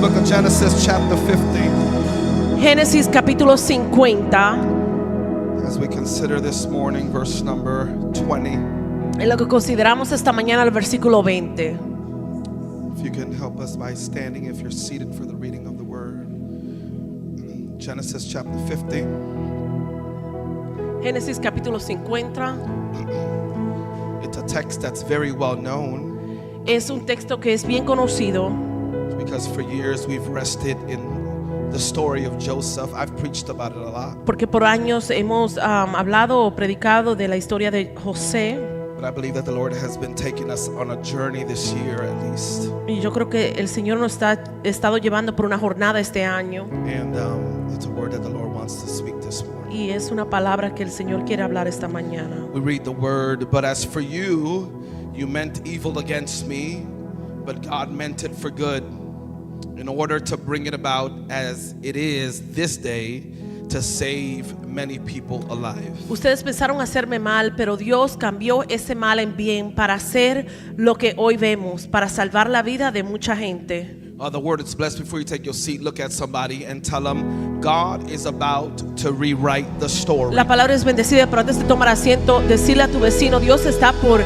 book of Genesis chapter 50. Génesis capítulo 50, As we consider this morning verse number 20. en lo que consideramos esta mañana el versículo 20. If you can help us by standing if you're seated for the reading of the word. Genesis chapter 50. Génesis capítulo 50 It's a text that's very well known es un texto que es bien conocido because for years we've rested in the story of Joseph. I've preached about it a lot, porque por años hemos hablado o predicado de la historia de José, but I believe that the Lord has been taking us on a journey this year at least. y yo creo que el Señor nos ha estado llevando por una jornada este año, And it's a word that the Lord wants to speak this morning. y es una palabra que el Señor quiere hablar esta mañana. We read the word, but as for you, you meant evil against me, but God meant it for good, in order to bring it about as it is this day, to save many people alive. Ustedes pensaron hacerme mal, pero Dios cambió ese mal en bien para hacer lo que hoy vemos, para salvar la vida de mucha gente. The word is blessed. Before you take your seat, look at somebody and tell them God is about to rewrite the story. La palabra es bendecida, pero antes de tomar asiento, decirle a tu vecino, Dios está por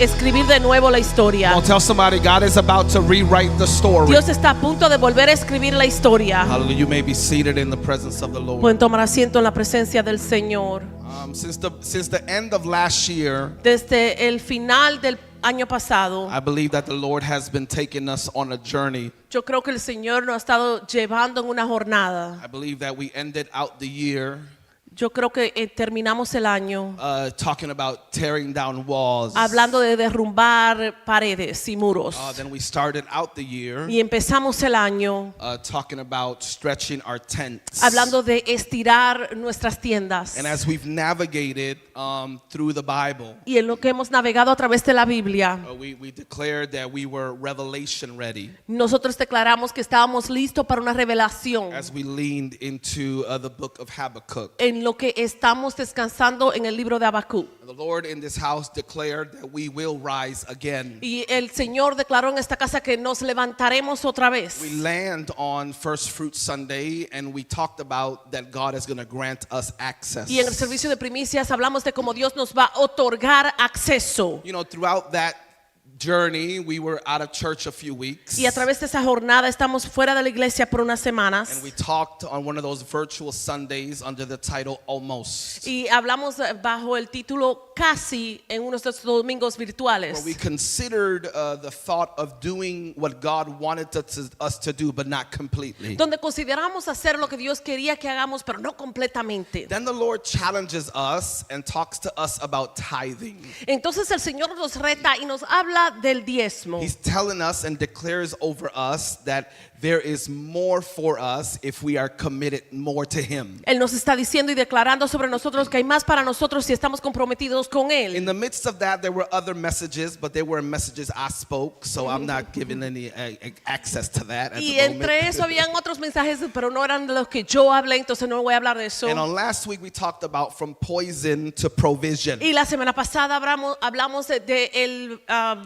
escribir de nuevo la historia. Now tell somebody God is about to rewrite the story. Dios está a punto de volver a escribir la historia. Hallelujah. You may be seated in the presence of the Lord. Pueden tomar asiento en la presencia del Señor. Since the end of last year, Desde el final del año pasado, I believe that the Lord has been taking us on a journey. yo creo que el Señor nos ha estado llevando en una jornada. I believe that we ended out the year Yo creo que terminamos el año talking about tearing down walls. hablando de derrumbar paredes y muros. Then we started out the year Y empezamos el año talking about stretching our tents. hablando de estirar nuestras tiendas. And as we've navigated through the Bible, Y en lo que hemos navegado a través de la Biblia, we declared that we were revelation ready nosotros declaramos que estábamos listos para una revelación as we leaned into the book of Habakkuk. en lo que estamos descansando en el libro de Habacuc. The Lord in this house declared that we will rise again. Y el Señor declaró en esta casa que nos levantaremos otra vez. We land on First Fruit Sunday and we talked about that God is going to grant us access. Y en el servicio de primicias hablamos de cómo Dios nos va a otorgar acceso. You know, throughout that journey, we were out of church a few weeks. Y a través de esa jornada estamos fuera de la iglesia por unas semanas. And we talked on one of those virtual Sundays under the title Almost, Y hablamos bajo el título Casi en unos de estos domingos virtuales. where we considered the thought of doing what God wanted us to do, but not completely. Donde consideramos hacer lo que Dios quería que hagamos, pero no completamente. Then the Lord challenges us and talks to us about tithing. Entonces el Señor nos reta y nos habla del diezmo. He's telling us and declares over us that there is more for us if we are committed more to Him. Él nos está diciendo y declarando sobre nosotros que hay más para nosotros si estamos comprometidos con In Él. the midst of that, there were other messages, but they were messages I spoke, so I'm not giving any access to that at Y the entre moment. eso habían otros mensajes, pero no eran de los que yo hablé, entonces no voy a hablar de eso. And on last week, we talked about from poison to provision. Y la semana pasada hablamos de el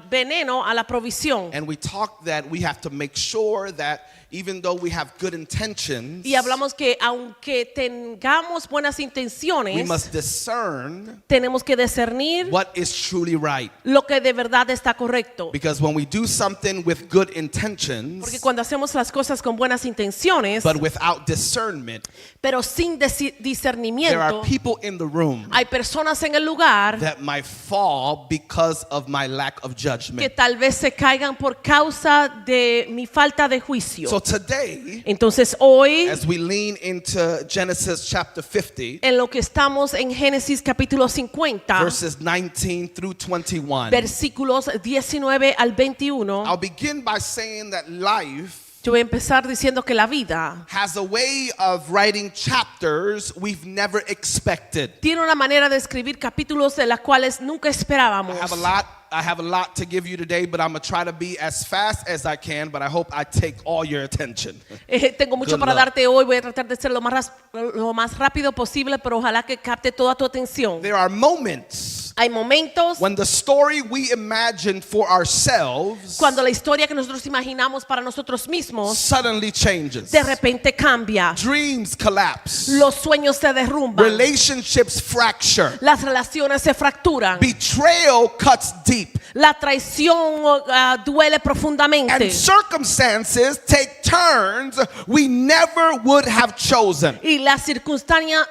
veneno a la provisión. And we talked that we have to make sure that even though we have good intentions, Y hablamos que aunque tengamos buenas we intenciones, must discern tenemos que discernir what is truly right. lo que de verdad está correcto. Because when we do something with good intentions, Porque cuando hacemos las cosas con buenas intenciones, but without discernment, pero sin there are discernimiento, people in the room hay personas en el lugar that might fall because of my lack of que judgment. tal vez se caigan por causa de mi falta de juicio. So today, Entonces hoy, as we lean into Genesis chapter 50, en lo que estamos en Génesis capítulo 50, verses 19 through 21, versículos 19 al 21, I'll begin by saying that life yo voy a empezar diciendo que la vida has a way of writing chapters we've never expected. tiene una manera de escribir capítulos de las cuales nunca esperábamos. I have a lot to give you today, but I'm going to try to be as fast as I can, but I hope I take all your attention. Tengo mucho Good para luck. darte hoy, voy a tratar de ser lo más rápido posible, pero ojalá que capte toda tu atención. There are moments Hay momentos when the story we imagine for ourselves cuando la historia que nosotros imaginamos para nosotros mismos suddenly changes. de repente cambia. Dreams collapse. Los sueños se derrumban. Relationships fracture. Las relaciones se fracturan. Betrayal cuts deep. La traición duele profundamente. And circumstances take turns we never would have chosen. Y las circunstancias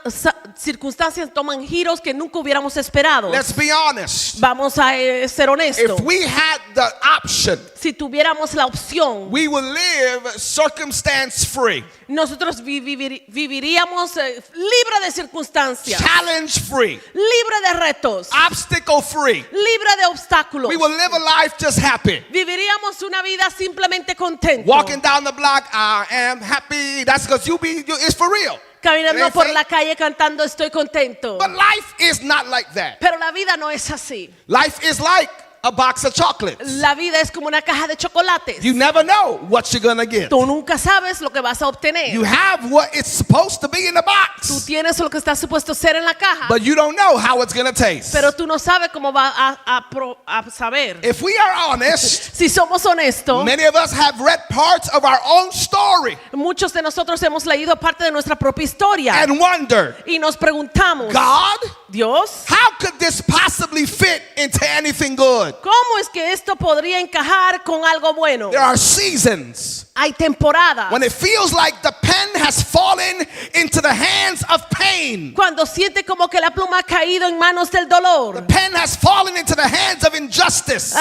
toman giros que nunca hubiéramos esperado. Let's be honest. Vamos a ser honestos. If we had the option, Si tuviéramos la opción, we would live circumstance free, nosotros viviríamos libre de circunstancias, challenge free, libre de retos, obstacle free. libre de obstáculos. We will live a life just happy. Viviríamos una vida simplemente contento. Walking down the block, I am happy. That's because it's for real. Caminando por la calle cantando estoy contento. But life is not like that. Pero la vida no es así. Life is like a box of chocolates. La vida es como una caja de chocolates. You never know what you're gonna get. Tú nunca sabes lo que vas a obtener. You have what it's supposed to be in the Tú box, tienes lo que está supuesto ser en la caja, but you don't know how it's gonna taste. pero tú no sabes cómo va a saber. If we are honest, Si somos honestos, many of us have read parts of our own story muchos de nosotros hemos leído parte de nuestra propia historia and wondered, y nos preguntamos, God, Dios, how could this possibly fit into anything good? ¿cómo es que esto podría encajar con algo bueno? There are seasons Hay temporadas when it feels like the pen has fallen into the hands of pain. cuando siente como que la pluma ha caído en manos del dolor. The pen has fallen into the hands of injustice.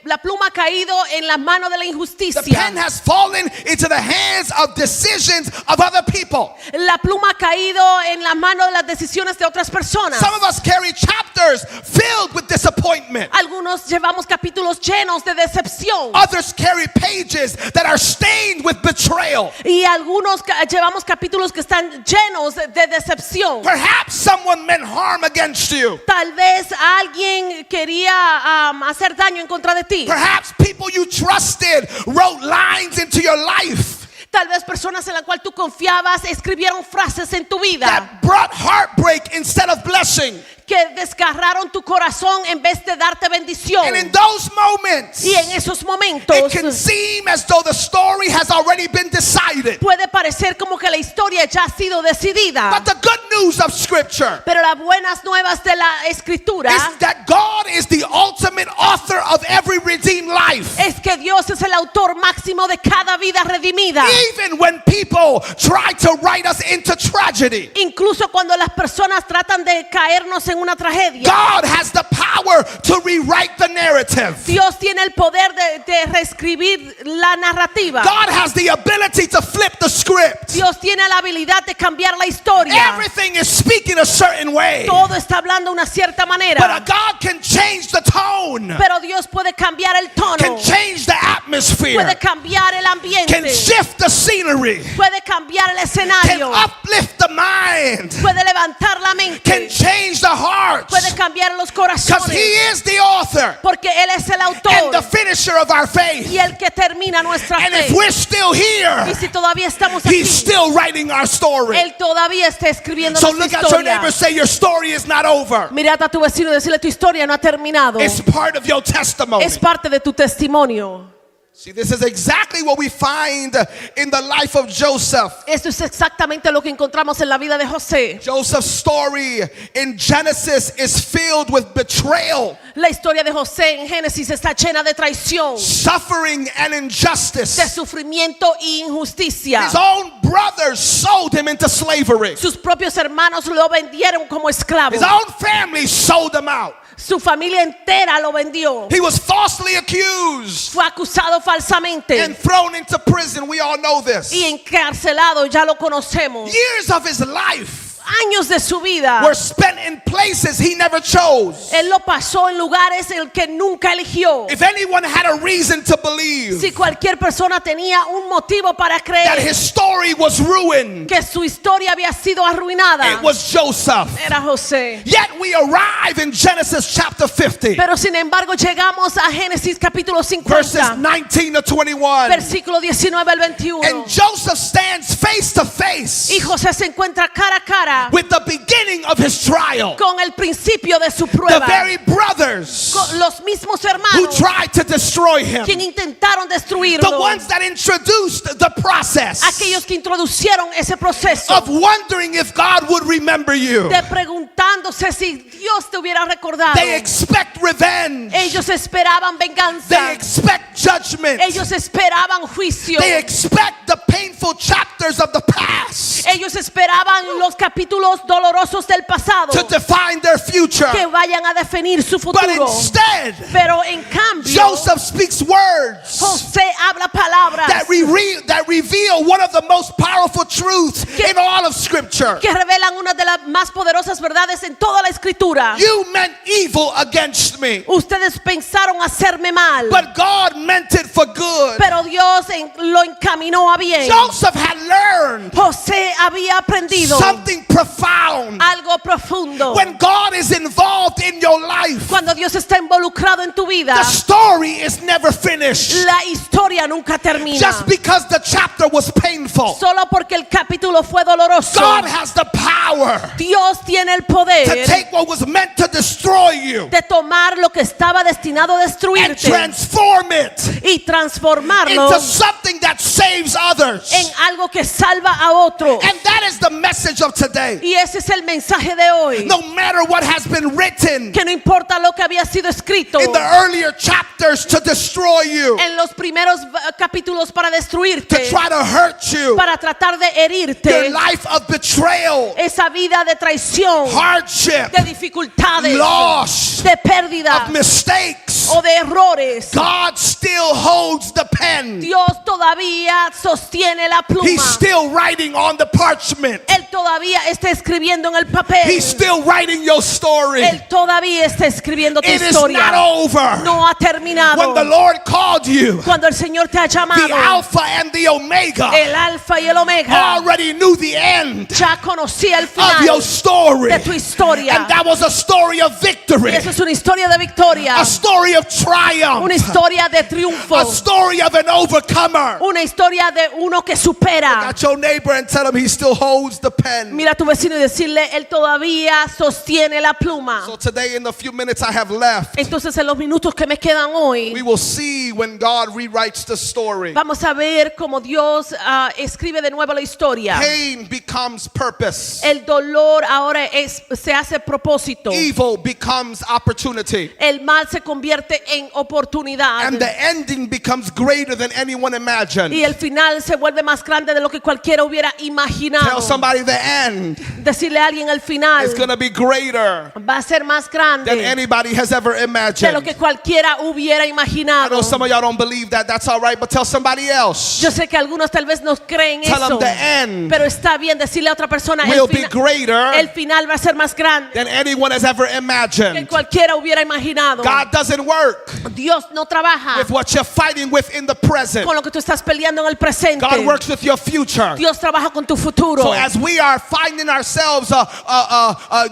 La pluma ha caído en las manos de la The injusticia. pen has fallen into the hands of decisions of other people. La pluma ha caído en las manos de las decisiones de otras personas. Some of us carry chapters filled with disappointment. Algunos llevamos capítulos llenos de decepción. Others carry pages that are stained with betrayal. Y algunos llevamos capítulos que están llenos de decepción. Perhaps someone meant harm against you. Tal vez alguien quería hacer daño en contra de ti. Perhaps people you trusted wrote lines into your life Tal vez personas en las cuales tú confiabas escribieron frases en tu vida that brought heartbreak instead of blessing. que desgarraron tu corazón en vez de darte bendición. And in those moments, Y en esos momentos it can seem as though the story has already been decided. puede parecer como que la historia ya ha sido decidida. But the good news of Scripture Pero las buenas nuevas de la escritura is that God is the ultimate author of every redeemed life. es que Dios es el autor máximo de cada vida redimida. Even when people try to write us into tragedy, Incluso cuando las personas tratan de caernos en una tragedia, God has the power to rewrite the narrative. Dios tiene el poder de reescribir la narrativa. God has the ability to flip the script. Dios tiene la habilidad de cambiar la historia. Everything is speaking a certain way, Todo está hablando de una cierta but a manera. God can change the tone, Pero Dios puede cambiar el tono, can change the atmosphere, puede cambiar el can ambiente, shift the scenery, puede cambiar el can escenario, uplift the mind, puede levantar la can mente, change the heart, puede cambiar los because He corazones, is the author porque Él es el and the autor finisher of our faith. y el que termina nuestra And if fe. we're still here, Y si todavía estamos He's aquí, still writing our story. Él todavía está escribiendo So nuestra look at your historia. neighbor, say your story is not over. Mirad a tu vecino y decirle tu historia no ha terminado. It's part of your testimony. Es parte de tu testimonio. See, this is exactly what we find in the life of Joseph. Esto es exactamente lo que encontramos en la vida de José. Joseph's story in Genesis is filled with betrayal, La historia de José en Génesis está llena de traición, suffering, and de injustice. sufrimiento e injusticia. His own brothers sold him into slavery. Sus propios hermanos lo vendieron como esclavo. His own family sold him out. Su familia entera lo vendió. He was falsely accused Fue acusado falsamente and thrown into prison. We all know this. y encarcelado, ya lo conocemos. Years of his life Años de su vida were spent in places he never chose. él lo pasó en lugares en que nunca eligió. If anyone had a reason to believe Si cualquier persona tenía un motivo para that creer his story was ruined, que su historia había sido arruinada, it was Joseph. era José. Yet we arrive in Genesis chapter 50, Pero sin embargo llegamos a Génesis capítulo verses 50, 19 to 21. versículo 19 al 21. And Joseph stands face to face Y José se encuentra cara a cara comenzara with the beginning of his trial. con el principio de su The prueba. very brothers Con los mismos who hermanos tried to destroy him. quien intentaron destruirlo. The ones that introduced the process Aquellos que introducieron ese proceso of wondering if God would remember you. de preguntándose si Dios te hubiera recordado. They expect revenge. Ellos esperaban venganza. They expect judgment. Ellos esperaban juicio. They expect the painful chapters of the past Ellos esperaban los capítulos dolorosos del pasado to define their future. que vayan a definir su But futuro. instead, Pero en cambio, Joseph speaks words José habla palabras that reveal one of the most powerful truths in all of Scripture. que revelan una de las más poderosas verdades en toda la escritura. You meant evil against me, Ustedes pensaron hacerme mal, but God meant it for good. pero Dios lo encaminó a bien. Joseph had learned José había aprendido something profound. algo profundo. When God is involved in your life, Cuando Dios está involucrado en tu vida, the story is never finished. la historia nunca termina. Just because the chapter was painful, Solo porque el capítulo fue doloroso. God has the power Dios tiene el to poder take what was meant to destroy you de tomar lo que estaba destinado a and destruirte transform it y transformarlo into something that saves others. en algo que salva a otro. And that is the message of today. Y ese es el mensaje de hoy. No matter what has been written Que no importa lo que había sido escrito in the earlier chapters to destroy you, en los primeros capítulos para to destruirte, try to hurt you, para tratar de your herirte, life of betrayal, esa vida de traición, hardship, de dificultades, loss, de pérdida of mistakes, o de errores. God still holds the pen. Dios todavía sostiene la pluma. He's still writing on the parchment. Él todavía está escribiendo en el papel. He's still writing your story. Él todavía está escribiendo tu It is historia. not over. No ha terminado. When the Lord called you, Cuando el Señor te ha the llamado, Alpha and the Omega el alfa y el omega, already knew the end ya conocía el of your final story. de tu historia. And that was a story of Y victory, eso es una historia de victoria, a story of triumph, una historia de triunfo, a story of an overcomer. una historia de uno que supera. At your neighbor and tell him he still holds the pen. Mira a tu vecino y decirle, él todavía sostiene la pluma. So today, in the few minutes I have left, Entonces en los minutos que me quedan hoy, we will see when God rewrites the story. vamos a ver cómo Dios escribe de nuevo la historia. Pain becomes purpose. El dolor ahora se hace propósito. Evil becomes opportunity. El mal se convierte en oportunidad. And the ending becomes greater than anyone imagined. Y el final se vuelve más grande de lo que cualquiera hubiera imaginado. Tell somebody the end Decirle a alguien al final is going to be greater va a ser más than grande anybody has ever de lo imagined. que cualquiera hubiera I imaginado. know some of y'all don't believe that. That's all right, but tell somebody else. Yo sé que algunos tal vez no creen Tell them eso, the end pero está bien decirle a otra persona will be greater el final va a ser más grande than anyone has ever que imagined. cualquiera hubiera imaginado. God doesn't work Dios no trabaja with what you're fighting with in the present. con lo que tú estás peleando en el presente. God works with your future. Dios trabaja con tu futuro. So as we are finding ourselves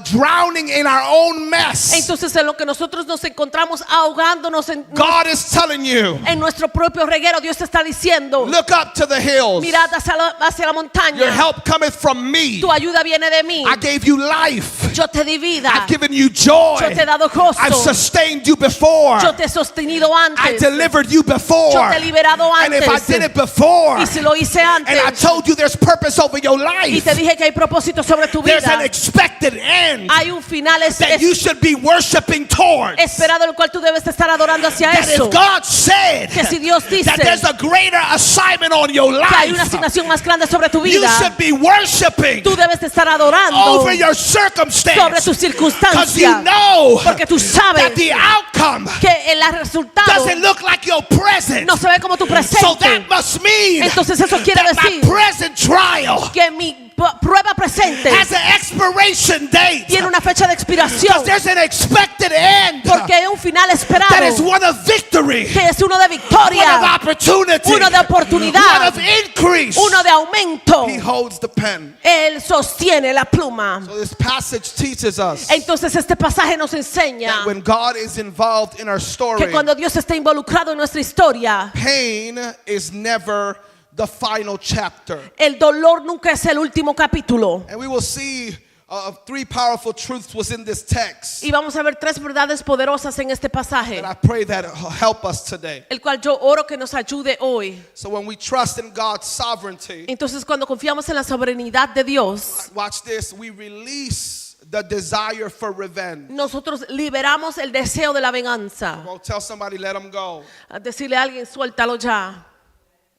drowning in our own mess, Entonces en lo que nosotros nos encontramos ahogándonos God is telling you, en nuestro propio reguero, Dios te está diciendo, look up to the hills. mirad hacia la montaña. Your help cometh from me. Tu ayuda viene de mí. I gave you life. Yo te di vida. I've given you joy. Yo te he dado gozo. I've sustained you before. Yo te he sostenido I antes. delivered you before. Yo te he liberado And if I antes. did it before, Y si lo hice and I antes told you there's purpose over your y life, te dije que hay propósito sobre tu there's an vida, expected end hay un final that you should be worshiping towards. esperado el cual tú debes estar adorando hacia That eso. if God said Que si Dios dice that there's a greater assignment on your que hay una life, asignación más grande sobre tu you vida, should be worshiping tú debes de estar adorando over your sobre circumstance, tus because you circunstancias, know porque tú sabes that the outcome que el resultado doesn't look like your present. no se ve como tu So presente. that must mean Entonces eso quiere that my decir present trial que mi prueba presente has an expiration date, tiene una fecha de expiración, because there's an expected end porque hay un final esperado that is one of victory, que es uno de one of victoria, opportunity, uno de one oportunidad, of increase. uno de aumento. He holds the pen. Él sostiene la pluma. So this passage teaches us Entonces este pasaje nos enseña that when God is involved in our que story, cuando Dios está involucrado en nuestra historia, pain is never the final chapter. el dolor nunca es el último capítulo. And we will see of 3 powerful truths was in this text. Y vamos a ver 3 verdades poderosas en este pasaje, And I pray that it'll help us today. el cual yo oro que nos ayude hoy. So when we trust in God's sovereignty, Entonces, cuando confiamos en la soberanía de Dios, watch this, we release the desire for revenge. nosotros liberamos el deseo de la venganza. Well, tell somebody, let them go. A decirle a alguien, suéltalo ya.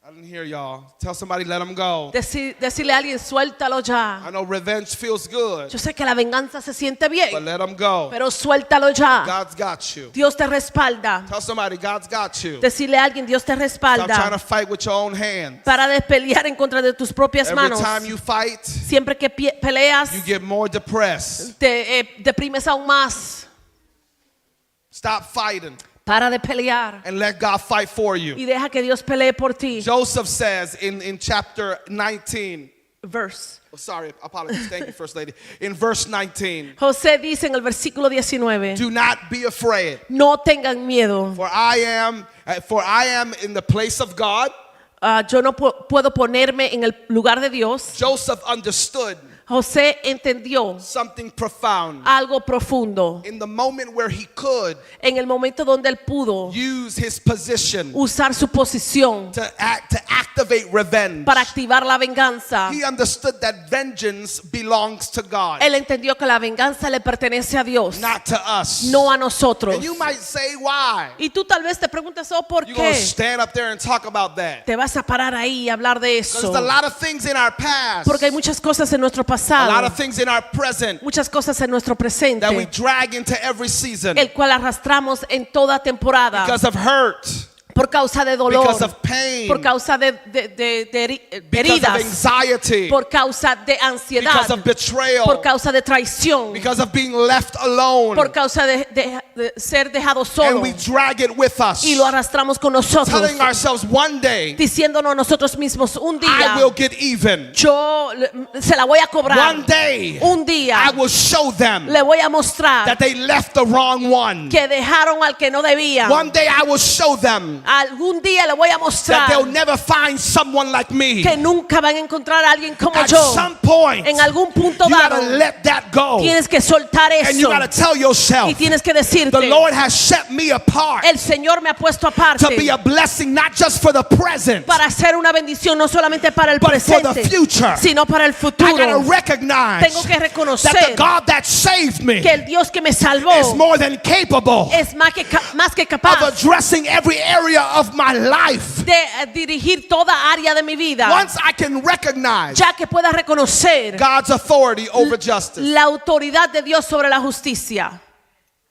I didn't hear y'all. Tell somebody, let them go. Decirle a alguien, suéltalo ya. I know revenge feels good, Yo sé que la venganza se siente but bien, let them go. pero suéltalo ya. God's got you. Dios te respalda. Tell somebody, God's got you. Decirle a alguien, Dios te Stop trying to respalda. fight with your own hands. Para de pelear en contra de tus propias Every manos. time you fight, Siempre que peleas, you get more depressed. te deprimes aún más. Stop fighting Para de pelear and let God fight for you. y deja que Dios pelee por ti. Joseph says in chapter 19, Verse. oh, sorry, apologies. Thank you, First Lady. In verse 19, José dice en el versículo 19, do not be afraid, no tengan miedo. for I am in the place of God. Yo no puedo ponerme en el lugar de Dios. Joseph understood José entendió something profound. algo profundo. In the moment where he could En el momento donde él pudo use his position usar su posición to activate revenge, para activar la venganza, he understood that vengeance belongs to God, él entendió que la venganza le pertenece a Dios, not to us. no a nosotros. And you might say, why? Y tú tal vez te preguntas, oh, ¿por You're going to qué? stand up there and talk about that. Te vas a parar ahí y hablar de Because eso. there's a lot of things in our past, Porque hay muchas cosas en nuestro a lot pasado, of things in our present muchas cosas en nuestro presente, that we drag into every season el cual arrastramos en toda temporada because of hurt, por causa de dolor, because of pain, por causa de because of heridas, anxiety, por causa de ansiedad, because of betrayal, por causa de traición, because of being left alone, por causa de ser dejado and solo, we drag it with us, y lo arrastramos con nosotros, telling ourselves one day diciéndonos nosotros mismos, un I día will get even. yo se la voy a cobrar, One day un día I will show them le voy a mostrar that they left the wrong one. que dejaron al que no debían. One day I will show them Algún día le voy a that mostrar they'll never find someone like me. que nunca van a encontrar a alguien como At yo. some point, En algún punto you dado, gotta let that go. tienes que soltar And you eso gotta tell y yourself, tienes que decirte, the Lord has set me apart el Señor me ha puesto aparte to be a blessing not just for the present, para hacer una bendición no solamente para el but for the presente, future. sino para el I gotta futuro. recognize Tengo que that the reconocer God that saved me que el Dios que me salvó is more than capable es más que of capaz addressing every area of my life. de dirigir toda área de mi vida, Once I can recognize ya que pueda reconocer God's authority over justice. la autoridad de Dios sobre la justicia.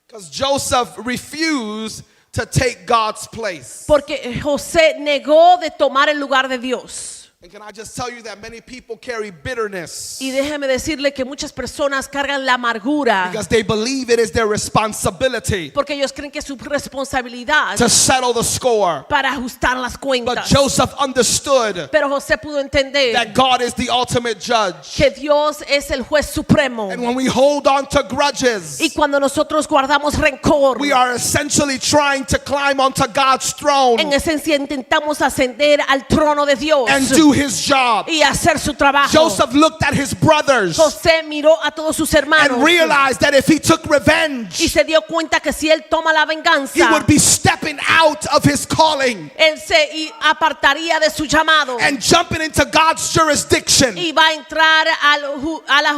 Because Joseph refused to take God's place. Porque José negó de tomar el lugar de Dios. And can I just tell you that many people carry bitterness Y déjeme decirle que muchas personas cargan la amargura because they believe it is their responsibility porque ellos creen que es su responsabilidad to settle the score. para ajustar las But cuentas. Joseph understood Pero José pudo entender that God is the ultimate judge. que Dios es el juez supremo. And when we hold on to grudges, Y cuando nosotros guardamos rencor, we are essentially trying to climb onto God's throne en esencia intentamos ascender al trono de Dios and do his job. y hacer su trabajo. Joseph looked at his brothers José miró a todos sus hermanos and realized that if he took y revenge, se dio cuenta que si él toma la he venganza, would be stepping out of his calling él se apartaría de su llamado and jumping into God's jurisdiction, y va a entrar a la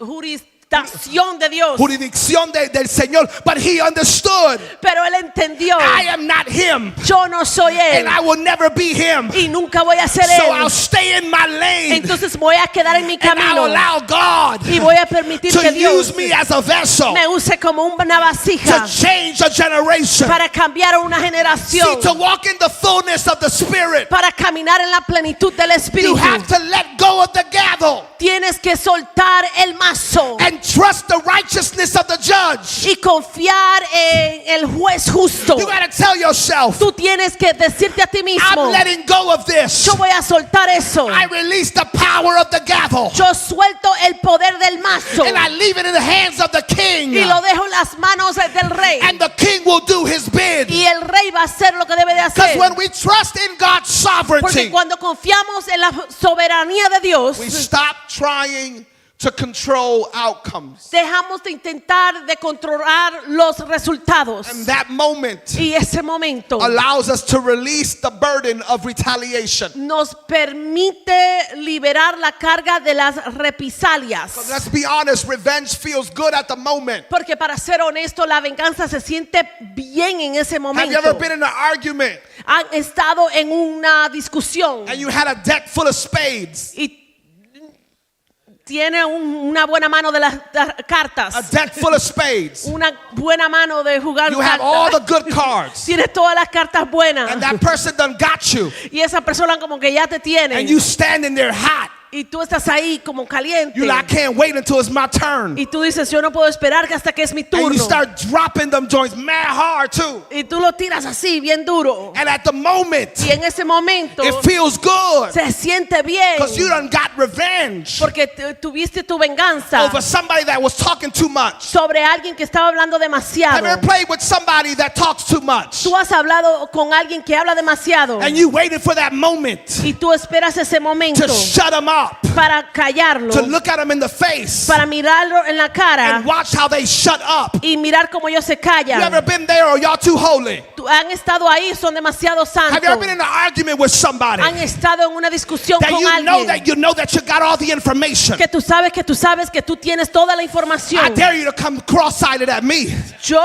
jurisdicción de Dios. jurisdicción del Señor. But he understood, Pero él entendió, I am not him, yo no soy él and I will never be him. y nunca voy a ser So I'll él. stay in my lane, Entonces voy a quedar en mi and I'll camino allow God y voy a permitir to que Dios use me as a vessel me use como una vasija to change a generation. para cambiar una See, generación, to walk in the fullness of the Spirit, para caminar en la plenitud del you Espíritu. have to let go of the gavel Tienes que soltar el mazo and trust the righteousness of the judge. y confiar en el juez justo. You gotta tell yourself, Tú tienes que decirte a ti mismo, I'm letting go of this. yo voy a soltar eso. I release the power of the gavel Yo suelto el poder del mazo and I leave it in the hands of the king. y lo dejo en las manos del rey. And the king will do his bid. Y el rey va a hacer lo que debe de Because hacer. when we trust in God's Porque sovereignty, cuando confiamos en la soberanía de Dios, we stop trying to control outcomes. Dejamos de intentar de controlar los resultados. And that moment Y ese momento allows us to release the burden of retaliation. nos permite liberar la carga de las represalias. Let's be honest, revenge feels good at the moment. Porque para ser honesto, la venganza se siente bien en ese Have you momento. ever been in an argument Han estado en una discusión and you had a deck full of spades? y tiene una buena mano de las A cartas. deck full of spades. Una buena mano de jugar You have all the cartas. good cards. Tienes todas las cartas buenas. And that person done got you. Y esa persona como que ya te tiene. And you standing there hot. Y tú estás ahí como caliente. You like, I can't wait until it's my turn. Y tú dices, yo no puedo esperar que hasta que es mi And you turno. start dropping them joints mad hard too. Y tú lo tiras así, bien duro. And at the moment, Y en ese momento it feels good. se siente bien. Because you done got revenge Porque tuviste tu venganza over somebody that was talking too much. sobre alguien que estaba hablando Have demasiado. you ever played with somebody that talks too much? Tú has hablado con alguien que habla demasiado. And you waited for that moment Y tú esperas ese momento to shut them up, para callarlo, to look at them in the face para mirarlo en la cara and watch how they shut up. y mirar cómo ellos se You ever callan. been there or y'all too holy? Han estado ahí, son demasiado Have you ever been santos. in an argument with somebody Han estado en una discusión that con you alguien know that you got all the information? que tú sabes que tú tienes toda la I información. dare you to come cross-sided at me. Yo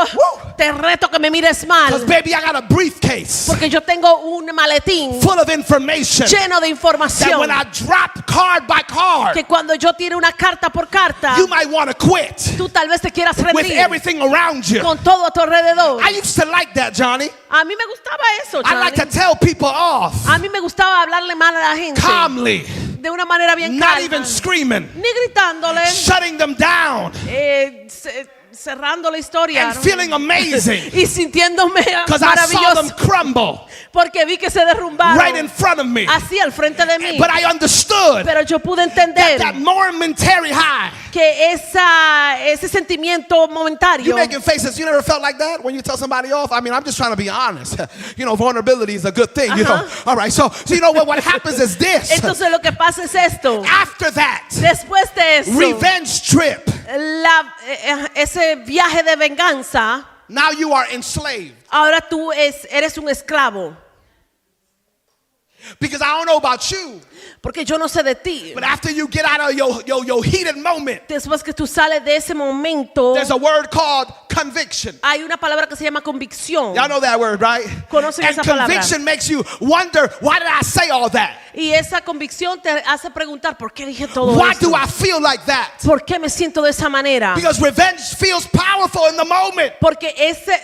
te reto que me mires mal Because baby, I got a briefcase porque yo tengo un maletín full of information lleno de that información when I drop card by card, que cuando yo tire una carta por carta, you might want to quit tú tal vez te quieras with rendir everything around you. con todo a tu alrededor. I used to like that, Johnny. A mí me gustaba eso, I like to Johnny. tell people off A mí me gustaba hablarle mal a la gente calmly, de una manera bien not calma, even screaming, ni gritándole, shutting them down cerrando la historia, and ¿no? feeling amazing Y sintiéndome because I saw them maravilloso crumble porque vi que se derrumbaron right in front of me. así al frente de mí. But I understood Pero yo pude that entender momentary high. que ese sentimiento You momentario. making faces. You never felt like that when you tell somebody off? I mean, I'm just trying to be honest. You know, vulnerability is a good thing. You know. All right. So you know what happens is this. Entonces lo que pasa es esto. After that, Después de eso, revenge trip. ese viaje de venganza, Now you are enslaved. ahora tú eres un esclavo. Because I don't know about you, Porque yo no sé de ti. but after you get out of your heated moment, Después que tú sales de ese momento, there's a word called conviction. hay una palabra que se llama convicción. Y'all know that word, right? Conocen And esa palabra. conviction makes you wonder, why did I say all that? Y esa convicción te hace preguntar, ¿por qué dije todo Why eso? do I feel like that? ¿Por qué me siento de esa manera? Because revenge feels powerful in the moment, Porque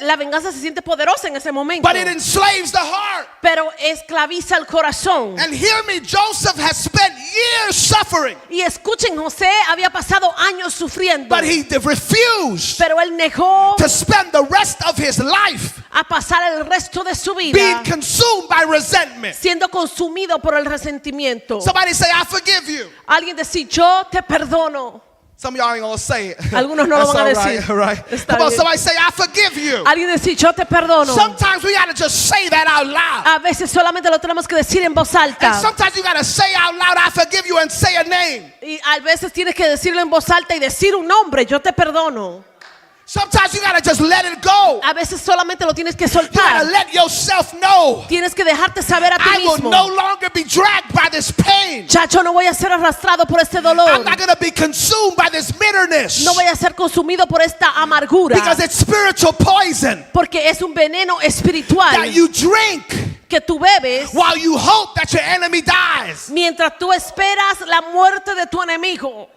la venganza se siente poderosa en ese momento. but it enslaves the heart. Pero esclaviza el corazón. And hear me, Joseph has spent years suffering, Y escuchen, José había pasado años sufriendo. but he refused Pero él negó to spend the rest of his life a pasar el resto de su vida being consumed by resentment. siendo consumido por el resentimiento. Somebody say, I forgive you. Alguien decir, yo te perdono. Some of y'all ain't gonna say it. Algunos no lo That's van a all right, decir. all right. Está Come on, bien. somebody say, I forgive you. Alguien decir, yo te perdono. Sometimes we gotta just say that out loud. A veces solamente lo tenemos que decir en voz alta. And sometimes you gotta say out loud, I forgive you, and say a name. Y a veces tienes que decirlo en voz alta y decir un nombre, yo te perdono. Sometimes you gotta just let it go. A veces solamente lo tienes que You gotta soltar. let yourself know, Tienes que dejarte saber a ti I will mismo. no longer be dragged by this pain. Ya yo no voy a ser arrastrado por este dolor. I'm not gonna be consumed by this bitterness. No voy a ser consumido por esta amargura. Because it's spiritual poison Porque es un veneno espiritual that you drink que tú bebes while you hope that your enemy dies. mientras tú esperas la muerte de tu enemigo.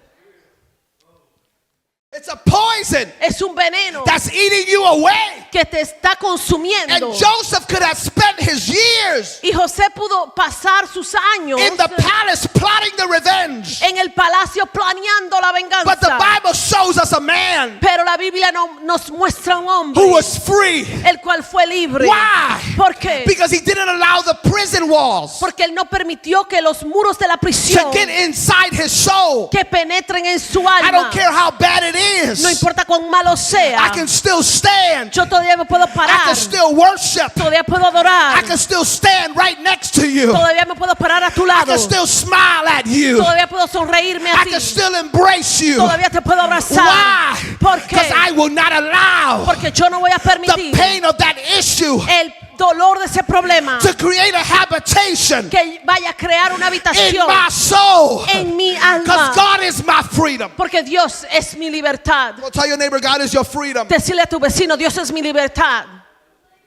It's a poison Es un veneno that's eating you away. que te está And consumiendo. Joseph could have spent his years Y José pudo pasar sus años in the palace plotting the revenge. en el palacio planeando la But the venganza. Bible shows us a man Pero la Biblia nos muestra un hombre who was free. el cual fue libre. Why? ¿Por qué? Because he didn't allow the prison walls Porque él no permitió que los muros de la to prisión get inside his soul. que penetren en su I alma. don't care how bad it is. No importa cuán malo sea. I can still stand. Yo todavía me puedo I parar. can still worship. Todavía puedo adorar. I can still stand right next to you. Todavía me puedo parar a tu I lado. can still smile at you. Todavía puedo puedo sonreírme a I ti. can still embrace you. Todavía te puedo abrazar. Why? ¿Por qué? Because I will not allow Porque yo no voy a the permitir pain of that issue el dolor de ese problema to create a habitation que vaya a crear una in habitación my soul. en mi Because alma. God is my freedom. Porque Dios es mi libertad. Go tell your neighbor, God is your freedom. Decirle a tu vecino, Dios es mi libertad.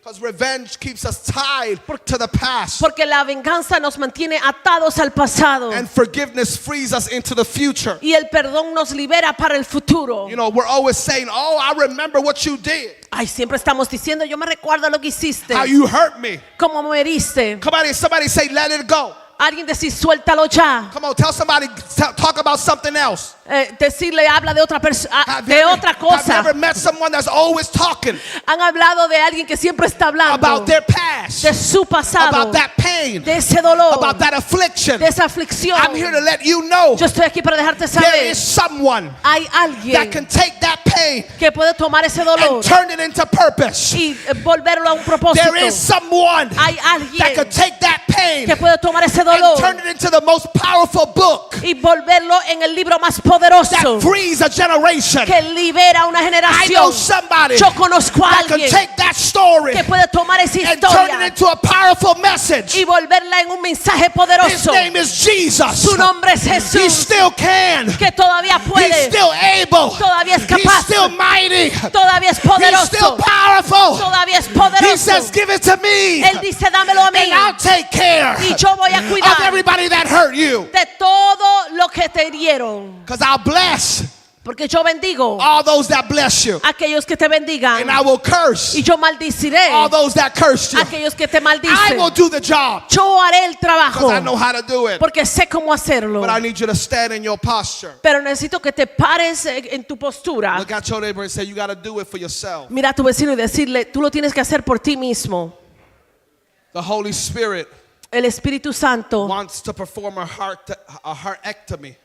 Because revenge keeps us tied to the past. Porque la venganza nos mantiene atados al pasado. And forgiveness frees us into the future. Y el perdón nos libera para el futuro. You know, we're always saying, oh, I remember what you did. Ay, siempre estamos diciendo, yo me recuerdo lo que hiciste. How you hurt me. Cómo me heriste. Come on, somebody say, let it go. Alguien decir, suéltalo ya. Come on, tell somebody, talk about something else. Decirle, habla de otra persona, Have de you otra cosa. ever met someone that's always talking Han hablado de alguien que siempre está hablando about their past, de su pasado, about that pain, de ese dolor, about that affliction? de esa aflicción. I'm here to let you know Yo estoy aquí para dejarte there saber, is someone hay that alguien can take that pain que puede tomar ese dolor and turn it into purpose. y volverlo a un propósito. There is someone Hay that alguien can take that pain que puede tomar ese and dolor turn it into the most powerful book y volverlo en el libro más poderoso that frees a generation. que libera una I generación. know somebody Yo conozco a that can alguien take that story que puede tomar esa and turn it historia into a powerful message. y volverla en un mensaje His poderoso. name is Jesus. Su nombre es He Jesús, still can. que todavía He's puede, still able. todavía es He's capaz, still mighty. todavía es He's still poderoso, powerful. todavía es He poderoso. says, give it to me, Él dice, dámelo a mí and I'll take care y yo voy a of cuidar everybody that hurt you. de todo lo que te dieron. Because I'll bless Porque yo bendigo all those that bless you, a aquellos que te bendigan and I will curse y yo maldiciré all those that cursed a you. aquellos que te I maldicen. will do the job Yo haré el trabajo because I know how to do it. porque sé cómo hacerlo. But I need you to stand in your posture. Pero necesito que te pares en tu postura. Look at your neighbor and say, you got to do it for yourself. Mira a tu vecino y decirle, tú lo tienes que hacer por ti mismo. The Holy Spirit El Espíritu Santo wants to perform a heartectomy.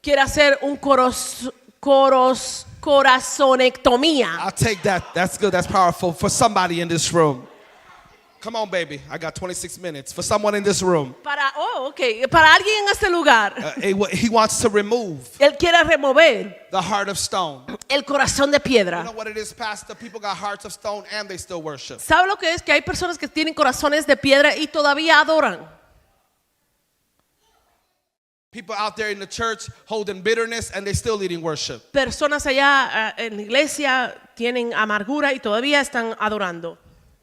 quiere hacer un corazonectomía. I'll take that. That's good. That's powerful for somebody in this room. Come on, baby. I got 26 minutes. For someone in this room, Para alguien en este lugar, he wants to remove él quiere remover the heart of stone. el corazón de You piedra. know what it is, Pastor? People got hearts of stone and they still worship. ¿Sabe lo que es? Que hay personas que tienen corazones de piedra y todavía adoran. People out there in the church holding bitterness and they still leading worship. Personas allá en la iglesia tienen amargura y todavía están adorando.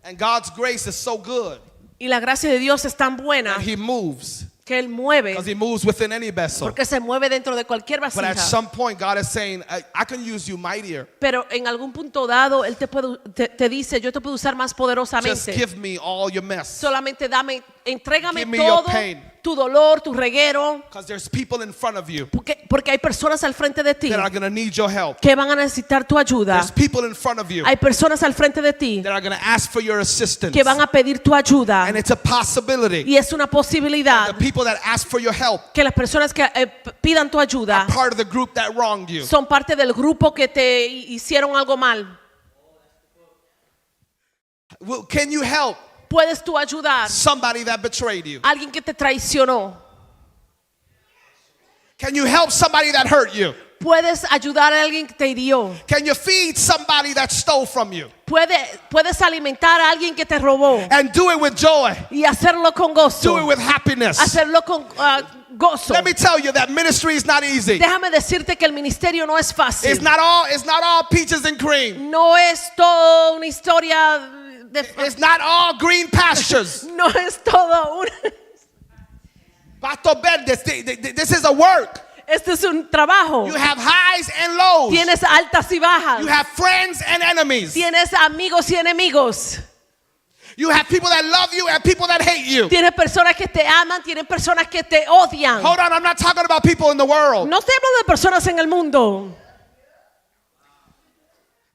And God's grace is so good Y la gracia de Dios es tan buena that He moves que Él mueve, because He moves within any vessel. porque se mueve dentro de cualquier But at vasija. some point, God is saying, I can use you mightier. Pero en algún punto dado, Él te dice, yo te puedo usar más Just poderosamente. give me all your mess. Solamente entrégame Give me your todo, pain. tu dolor, tu reguero, Because there's people in front of you porque hay personas al frente de ti that are going to need your help. que van a necesitar tu ayuda. There's people in front of you Hay personas al frente de ti that are going to ask for your assistance. que van a pedir tu ayuda. And it's a possibility Y es una the posibilidad people that ask for your help que las personas que pidan tu ayuda are part of the group that wronged you. son parte del grupo que te hicieron algo mal. Well, can you help Puedes tú ayudar somebody that betrayed you? a alguien que te traicionó. Can you help somebody that hurt you? Puedes ayudar a alguien que te hirió. Can you feed somebody that stole from you? Puedes alimentar a alguien que te robó And do it with joy. y hacerlo con Do gozo. it with happiness. Hacerlo con gozo. Let me tell you that ministry is not easy. Déjame decirte que el ministerio no es fácil. It's not all peaches and cream. No es todo una historia de It's not all green pastures. no es todo un Pastor Ben, this is a work. Este es un trabajo. You have highs and lows. Tienes altas y bajas. You have friends and enemies. Tienes amigos y enemigos. You have people that love you and people that hate you. Tienes personas que te aman, tienes personas que te odian. Hold on, I'm not talking about people in the world. No estoy hablando de personas en el mundo.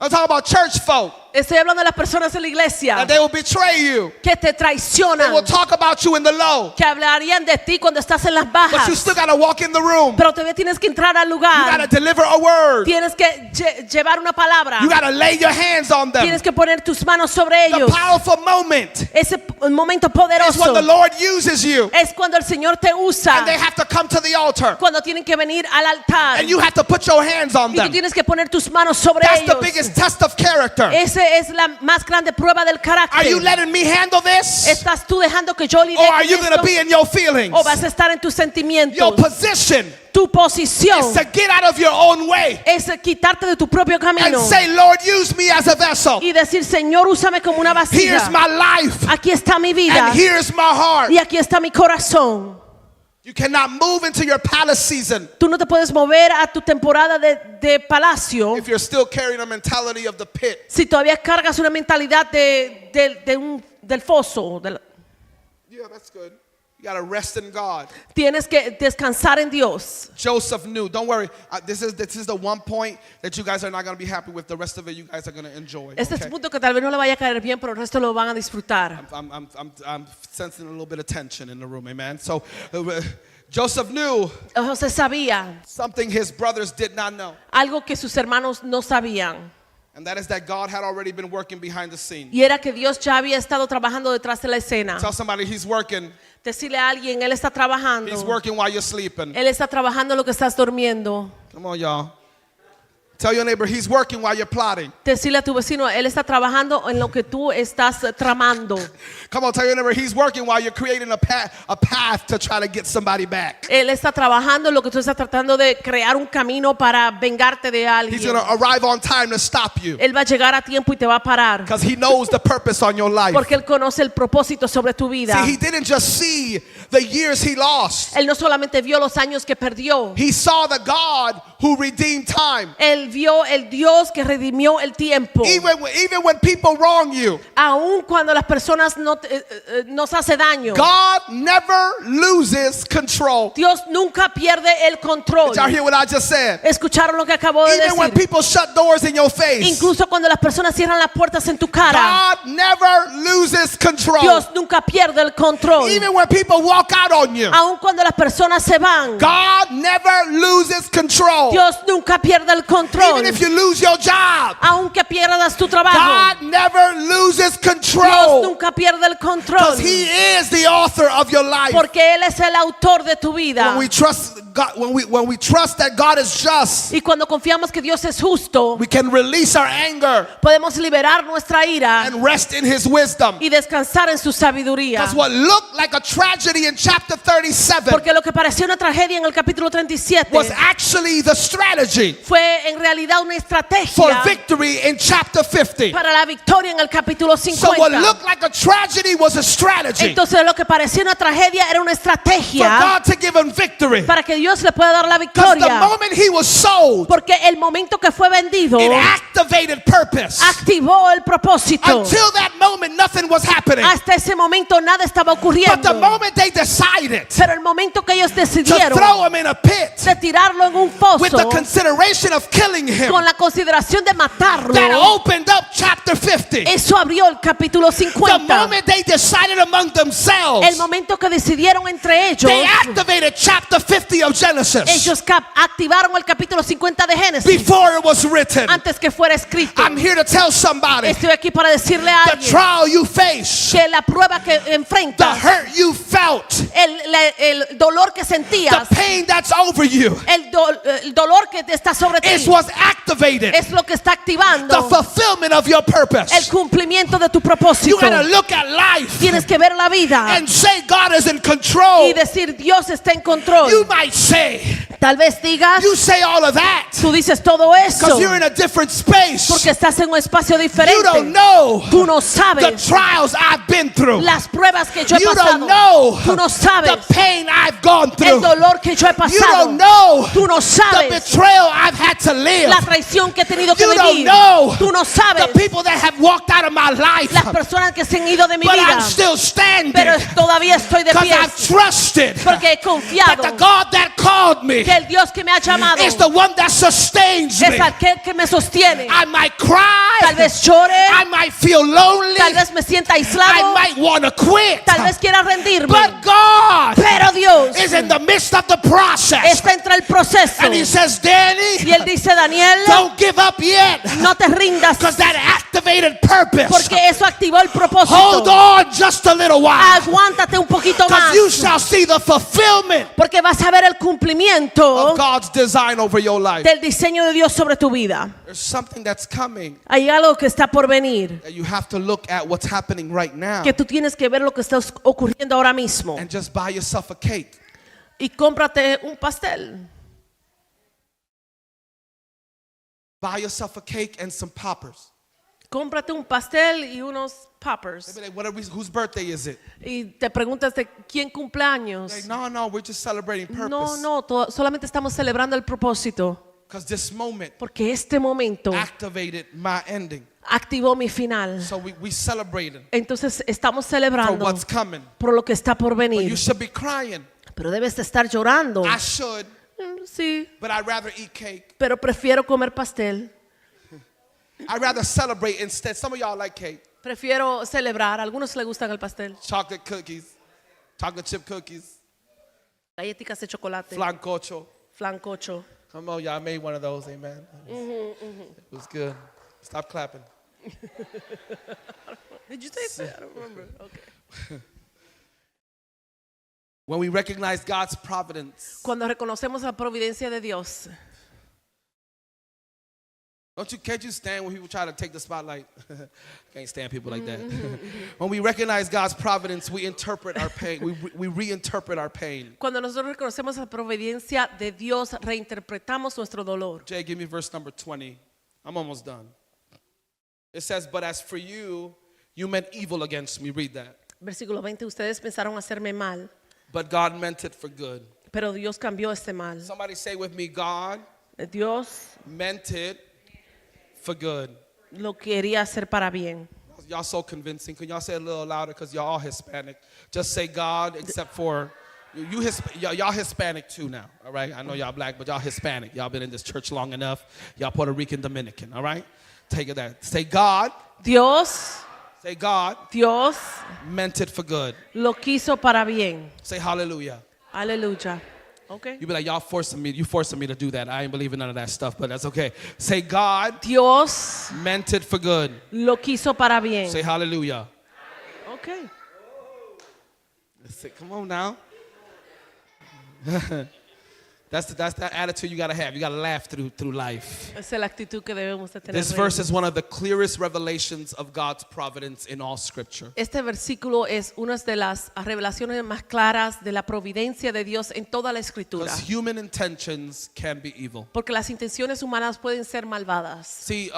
I'm talking about church folk. Estoy hablando de las personas en la iglesia that they will betray you. que te They traicionan, will talk about you in the low. que hablarían de ti cuando estás en las But bajas. you still got to walk in the room. Pero todavía tienes que entrar al You got to lugar. deliver a word. Tienes que llevar una palabra. You got to lay your hands on them. Tienes que poner tus manos sobre The ellos. powerful moment Ese momento is when poderoso the Lord uses you. es cuando el Señor te usa. And they have to come to the altar. Cuando tienen que venir al altar. And you have to put your hands on Y tú them. tienes que poner tus manos sobre That's the ellos. biggest test of character. Esa es la más grande prueba del Are you carácter. letting me handle this? ¿Estás tú dejando que yo lidie Or are con you going to esto? be in your feelings? ¿O vas a estar en tus sentimientos? Your position Tu posición is to get out of your own way es quitarte de tu propio and camino say, Lord, use me as a vessel. y decir, Señor, úsame como una Here's vasija. my life. Aquí está mi vida And here's my heart. y aquí está mi corazón. You cannot move into your palace season Tú no te puedes mover a tu temporada de palacio if you're still carrying a mentality of the pit. si todavía cargas una mentalidad del foso. Yeah, that's good. You got to rest in God. Tienes que descansar en Dios. Joseph knew. Don't worry. This is the one point that you guys are not going to be happy with. The rest of it you guys are going to enjoy. Este es Okay? un punto que tal vez no le vaya a caer bien, pero el resto lo van a disfrutar. I'm sensing a little bit of tension in the room. Amen. So Joseph knew José sabía something his brothers did not know. algo que sus hermanos no sabían. And that is that God had already been working behind the scene. Y era que Dios ya había estado trabajando detrás de la escena. Tell somebody he's working. Decirle a alguien, Él está trabajando. He's working while you're sleeping. Él está trabajando lo que estás durmiendo. Come on, y'all. Tell your neighbor he's working while you're plotting. Decirle a tu vecino, Él está trabajando en lo que tú estás tramando. Come on, tell your neighbor he's working while you're creating a path to try to get somebody back. Él está trabajando en lo que tú estás tratando de crear un camino para vengarte de He's alguien. going to arrive on time to stop you Él va a llegar a tiempo y te va a parar. because he knows the purpose on your life. Porque Él conoce el propósito sobre tu vida. See, he didn't just see the years he lost. Él no solamente vio los años que perdió. He saw the God who redeemed time. Él vio el Dios que redimió el tiempo. Even when people wrong you, Aun cuando las personas nos hace daño. God never loses control. Dios nunca pierde el control. Did y'all hear what I just said? Escucharon lo que acabo de Even when decir. people shut doors in your face, Incluso cuando las personas cierran las puertas en tu cara. God never loses control. Dios nunca pierde el control. Even when people walk out on you, Aun cuando las personas se van. God never loses control. Dios nunca pierde el control. Even if you lose your job, Aunque pierdas tu trabajo. God never loses Dios control nunca pierde el control. because He is the author of your life. Porque Él es el autor de tu vida. When we trust God, when we trust that God is just, Y cuando confiamos que Dios es justo, we can release our anger podemos liberar nuestra ira and rest in His wisdom. y descansar en su sabiduría. Because what looked like a tragedy in chapter 37 Porque lo que parecía una tragedia en el capítulo 37 was actually the strategy fue en realidad una for estrategia victory in chapter 50. para la victoria en el capítulo So what 50. looked like a tragedy was a strategy Entonces lo que parecía una tragedia era una for estrategia God to give him victory. para que Dios le pueda dar la Because the victoria. moment he was sold, Porque el momento que fue vendido it activated purpose. activó el propósito. Until that moment, nothing was happening. Hasta ese momento nada estaba But the ocurriendo. moment they decided Pero el momento que ellos to decidieron throw him in a pit de tirarlo en un with the foso consideration of killing him, con la consideración de matarlo, that opened up chapter 50. eso abrió el capítulo The 50. moment they decided among themselves, El momento que decidieron entre ellos, they activated chapter 50 of Genesis ellos activaron el capítulo 50 de Génesis before it was written. antes que fuera escrito. I'm here to tell somebody Estoy aquí para decirle a the alguien trial you face, que la prueba que the enfrentas, hurt you felt, el dolor que sentías, the pain that's over you, el dolor que está sobre ti, is what's activated es lo que está the activando fulfillment of your el purpose. cumplimiento de tu You propósito. gotta look at life Tienes que ver la vida and say God is in control. y decir Dios está en control. You might say, Tal vez digas, you say all of that tú dices todo eso because you're in a different space. porque estás en un espacio You diferente. don't know Tú no the sabes trials I've been through. las pruebas que yo he You pasado. don't know Tú no sabes the pain I've gone el through. dolor que yo he You pasado. don't know Tú no the sabes betrayal I've had to live. la traición que he tenido que You don't vivir. know Tú no sabes the people that have walked out of my life. las personas que se han ido de mi But vida. I'm still standing Pero todavía estoy de because pie I've trusted porque he that confiado the God that called me que El Dios que me ha llamado is the one that sustains me. es aquel que me sostiene. I might cry. Tal vez llore, I might feel lonely. tal vez me sienta I aislado, might want to quit. tal vez quiera rendirme. But God Pero Dios is in the midst of the process. está entre el proceso. And he says, Danny, Y él dice, Daniel, don't give up yet. no te rindas, Because that activated purpose. porque eso activó el Hold propósito. on just a little while. Aguántate un poquito Because más, you shall see the fulfillment porque vas a ver el cumplimiento of God's design over your life. del diseño de Dios sobre tu vida. There's something that's coming Hay algo que está por venir, that you have to look at what's happening right now que tú tienes que ver lo que está ocurriendo ahora mismo. and just buy yourself a cake. Y cómprate un pastel. Buy yourself a cake and some poppers. Cómprate un pastel y unos poppers. They'll be like, whose birthday is it? Y te preguntas de quién cumpleaños. Like, no, we're just celebrating purpose. No, solamente estamos celebrando el propósito. Because this moment Porque este momento activated my ending. activó mi final. So we celebrated Entonces estamos for celebrando what's coming. por lo que está por But you venir. should be crying. Pero debes de estar llorando. I should, Sí, but I'd rather eat cake. pero prefiero comer pastel. I'd rather celebrate instead. Some of y'all like cake. Prefiero celebrar. A algunos les gustan el pastel. Chocolate cookies, chocolate chip cookies, Galletitas de chocolate. flancocho. Flancocho. Come on, y'all made one of those, amen. It was good. Stop clapping. Did you say that? I don't remember. Okay. When we recognize God's providence, Cuando reconocemos la providencia de Dios. can't you stand when people try to take the spotlight? Can't stand people like that. When we recognize God's providence, we interpret our pain. We reinterpret our pain. Cuando nosotros reconocemos la providencia de Dios, reinterpretamos nuestro dolor. Jay, give me verse number 20. I'm almost done. It says, but as for you, you meant evil against me. Read that. Versículo 20, ustedes pensaron hacerme mal, But God meant it for good. pero Dios cambió este mal. Somebody say with me, God Dios meant it for good. lo quería hacer para bien. Y'all so convincing. Can y'all say it a little louder? Because y'all all Hispanic. Just say God, except for y'all Hispanic too now. All right. I know y'all black, but y'all Hispanic. Y'all been in this church long enough. Y'all Puerto Rican, Dominican. All right. Take it that. Say God. Dios Meant it for good. lo quiso para bien. Say hallelujah. Aleluya. Okay. You be like, you forcing me to do that. I ain't believing none of that stuff, but that's okay. Say God Dios meant it for good. lo quiso para bien. Say hallelujah. Okay. Say, come on now. That's the attitude you gotta have. You gotta laugh through life. Esa es la actitud que debemos de tener. This verse is one of the clearest revelations of God's providence in all Scripture. Este versículo es una de las revelaciones más claras de la providencia de Dios en toda la escritura. Because human intentions can be evil. Porque las intenciones humanas pueden ser malvadas. See,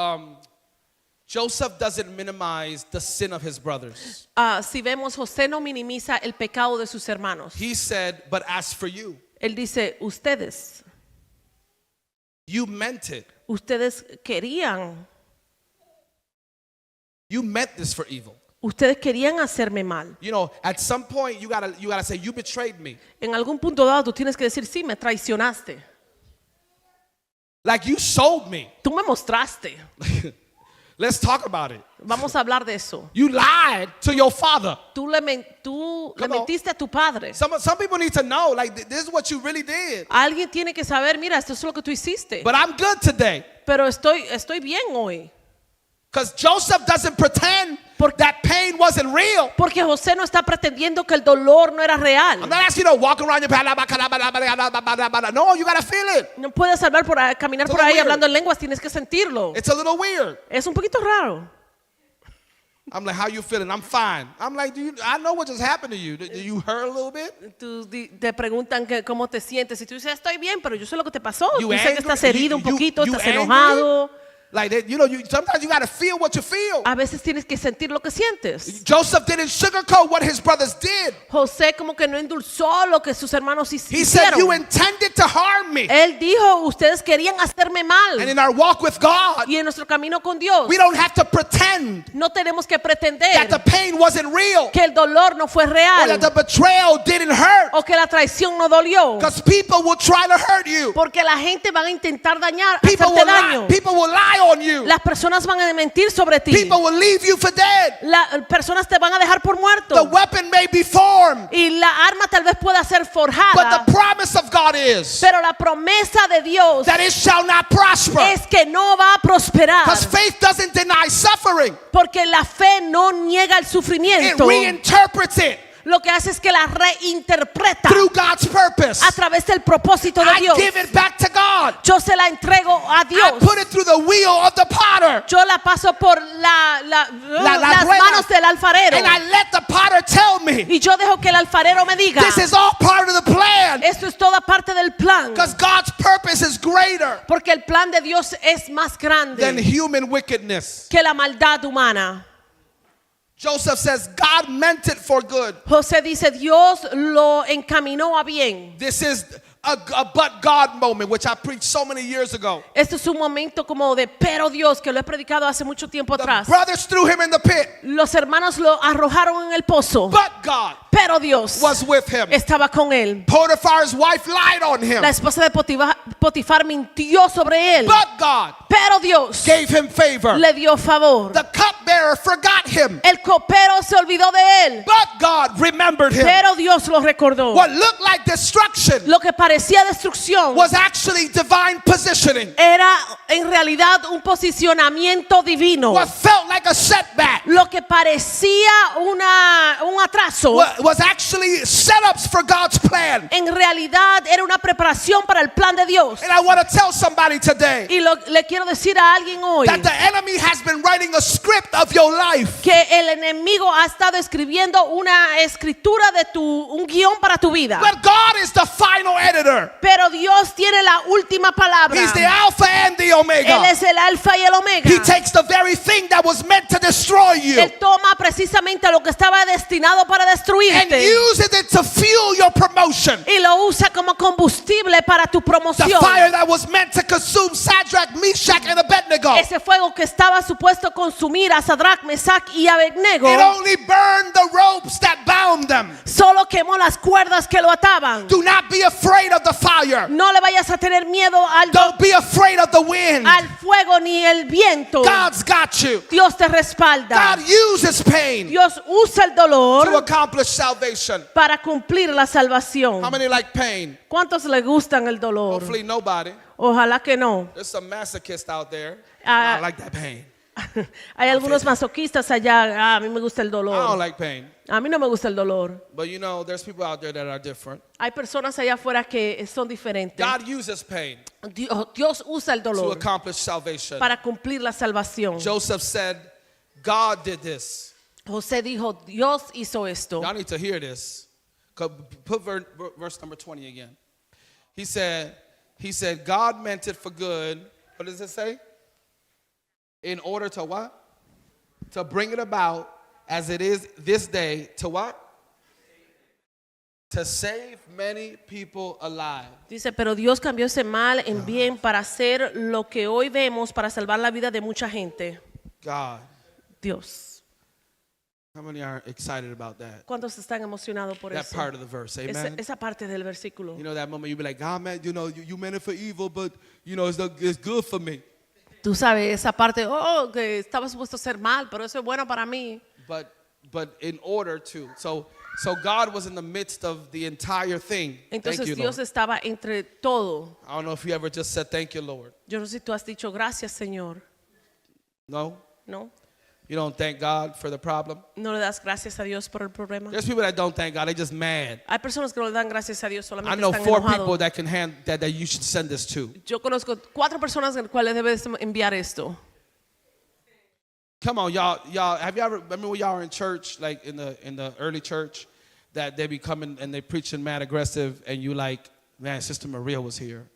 Joseph doesn't minimize the sin of his brothers. Si vemos, José no minimiza el pecado de sus hermanos. He said, but as for you, Él dice, ustedes you meant it. Ustedes querían, You meant this for evil. ustedes querían hacerme mal. You know, at some point you gotta say, you betrayed me. En algún punto dado tú tienes que decir, sí, me traicionaste. Like you sold me. Tú me mostraste. Let's talk about it. Vamos a hablar de eso. You lied to your father. Tú le Come on. mentiste a tu padre. Some people need to know, like, this is what you really did. Alguien tiene que saber, mira, esto es lo que tú hiciste. But I'm good today. Pero estoy bien hoy. Because Joseph doesn't pretend that pain wasn't real. Porque José no está pretendiendo que el dolor no era real. I'm not asking you to walk around your No, you gotta feel it. No puedes caminar It's a por ahí little hablando en lenguas, tienes que sentirlo. It's a little weird. Es un poquito raro. I'm like, how you feeling? I'm fine. I'm like, I know what just happened to you. Do you hurt a little bit? Te preguntan cómo te sientes y tú dices, estoy bien, pero yo sé lo que te pasó. You Tú dices que angry? estás herido un You poquito, angry? estás enojado. Like, sometimes you got to feel what you feel. A veces tienes que sentir lo que sientes. Joseph didn't sugarcoat what his brothers did. José como que no endulzó lo que sus hermanos He said, hicieron. you intended to harm me. Él dijo, ustedes querían hacerme mal. And in our walk with God, Y en nuestro camino con Dios, we don't have to pretend no tenemos que that pretender the pain wasn't real que el dolor no fue or that the real betrayal didn't hurt. o que la traición no dolió. Because people will try to hurt you. Porque la gente va a intentar dañar, People hacerte will lie. daño. People will lie on you. Las personas van a mentir sobre ti. People will leave you for dead. Las personas te van a dejar por The muerto. weapon may be formed, Y la arma tal vez pueda ser but forjada. the promise of God is Pero la promesa de Dios that it shall not prosper. es que no va a prosperar. Because faith doesn't deny suffering. Porque la fe no niega el It sufrimiento. reinterprets it Lo que hace es que la reinterpreta through God's purpose. a través del propósito de I Dios. give it back to God. Yo se la entrego a I Dios. put it through the wheel of the potter. Yo la paso por las rueda. manos del alfarero. And I let the potter tell me, Y yo dejo que el alfarero me diga, this is all part of the plan. esto es toda parte del plan. Because God's purpose is greater Porque el plan de Dios es más than grande human wickedness. que la maldad humana. Joseph says, God meant it for good. José dice, Dios lo encaminó a bien. This is a but God moment, which I preached so many years ago. Este es un momento como de pero Dios, que lo he predicado hace mucho tiempo The atrás. brothers threw him in the pit, Los hermanos lo arrojaron en el pozo, but God pero Dios was with him. estaba con él. Potiphar's wife lied on him, La esposa de Potifar mintió sobre él, but God pero Dios gave him favor. le dio favor. The cupbearer forgot him, El copero se olvidó de él, but God remembered him. pero Dios lo recordó. What looked like destruction Lo que parecía destrucción was actually divine positioning. era en realidad un posicionamiento divino. What felt like a setback Lo que parecía un atraso, was actually setups for God's plan. en realidad era una preparación para el plan de Dios. And I want to tell somebody today Y le quiero decir a alguien hoy that the enemy has been writing a script of your life. que el enemigo ha estado escribiendo una escritura de un guión para tu vida. But God is the final editor. Pero Dios tiene la última palabra. He's the Alpha and the Él Omega. es el alfa y el omega. He takes the very thing that was meant to destroy you Él toma precisamente lo que estaba destinado para and destruirte uses it to fuel your promotion. y lo usa como combustible para tu The promoción. fire that was meant to consume Shadrach, Meshach, and Abednego. Ese fuego que estaba supuesto consumir a Sadrach, Mesach y Abednego It only burned the ropes that bound them. solo quemó las cuerdas que lo ataban. Do not be afraid of the fire. No le vayas a tener miedo Don't be afraid of the wind. al fuego ni el viento. God's got you. Dios te respalda. God uses pain Dios usa el to dolor accomplish salvation. para cumplir la salvación. How many like pain? ¿Cuántos le gustan el dolor? Hopefully nobody. Ojalá que no. There's some masochists out there. Ah. I like that pain. Hay algunos masoquistas allá. Ah, a mí me gusta el I don't dolor. like pain. A mí no me gusta el dolor. But you know, there's people out there that are different. Hay personas allá afuera que son diferentes. God uses pain Dios usa el to dolor accomplish salvation. para cumplir la salvación. Joseph said, God did this. José dijo, Dios hizo esto. Y'all need to hear this. Put verse number 20 again. He said, God meant it for good. What does it say? In order to what? To bring it about as it is this day. To what? To save many people alive. Dice, pero Dios cambió ese mal en bien para hacer lo que hoy vemos, para salvar la vida de mucha gente. God. Dios. How many are excited about that? ¿Cuántos están emocionados por That eso? part of the verse. Amen. Esa parte del versículo. You know that moment you be like, God, man, you meant it for evil, but it's good for me. Tú sabes, esa parte, que estaba supuesto a ser mal, pero eso es bueno para mí. But in order to, so God was in the midst of the entire thing. Entonces Thank you, Dios Lord. estaba entre todo. I don't know if you ever just said thank you, Lord. Yo no sé si tú has dicho gracias, Señor. No? ¿No? You don't thank God for the problem? No le das gracias a Dios por el problema. There's people that don't thank God, they just mad. Hay personas que no le dan gracias a Dios, I solamente know están 4 enojados. people that can that you should send this to. Yo conozco 4 personas a las cuales debes enviar esto. Come on, y'all, have you ever, remember when y'all were in church, like in the early church, that they be coming and they preaching mad aggressive and you like, man, Sister Maria was here.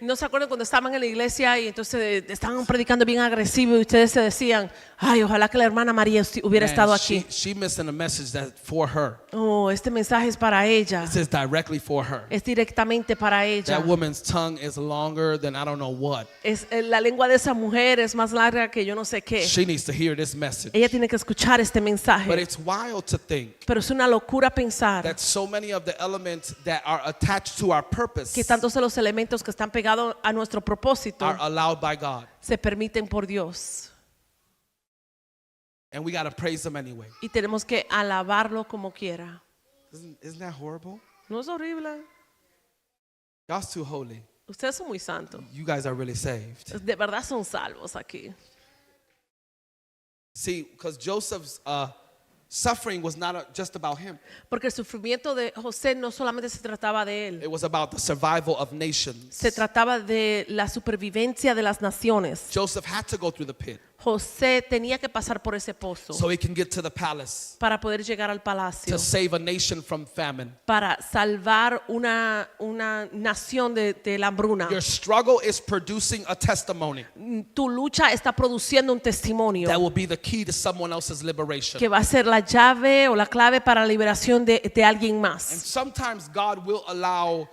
¿No se acuerdan cuando estaban en la iglesia y entonces estaban predicando bien agresivo y ustedes se decían, ay, ojalá que la hermana María hubiera estado Man, aquí? she missing a message that's for her. Oh, este mensaje es para ella. This is directly for her. Es directamente para ella. That woman's tongue is longer than I don't know what. La lengua de esa mujer es más larga que yo no sé qué. She needs to hear this message. Ella tiene que escuchar este But mensaje. it's wild to think Pero es una locura pensar that so many of the elements that are attached to our purpose que tantos de los elementos que están pegados a nuestro propósito are allowed by God. se permiten por Dios. And we got to praise Him anyway. Y tenemos que alabarlo como quiera. Isn't that horrible? ¿No es horrible? Y'all's too holy. Ustedes son muy santos. You guys are really saved. De verdad son salvos aquí. See, because Joseph's suffering was not just about him. Porque el sufrimiento de José no solamente se trataba de él. It was about the survival of nations. Se trataba de la supervivencia de las naciones. Joseph had to go through the pit José tenía que pasar por ese pozo so he can get to the palace para poder llegar al palacio, to save a nation from famine. para salvar una nación de la hambruna. Your struggle is producing a testimony Tu lucha está produciendo un testimonio that will be the key to someone else's liberation. que va a ser la llave o la clave para la liberación de alguien And más. sometimes God will allow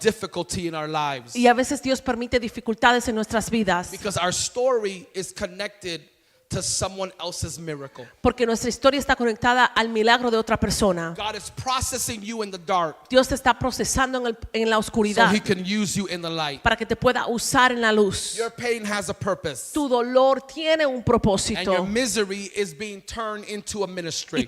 difficulty in our lives Y a veces Dios permite dificultades en nuestras vidas because our story is connected to someone else's miracle. porque nuestra historia está conectada al milagro de otra persona. God is processing you in the dark Dios te está procesando en la so oscuridad He can use you in the light. para que te pueda usar en la luz. Your pain has a purpose, Tu dolor tiene un and your propósito misery is being turned into a y ministry.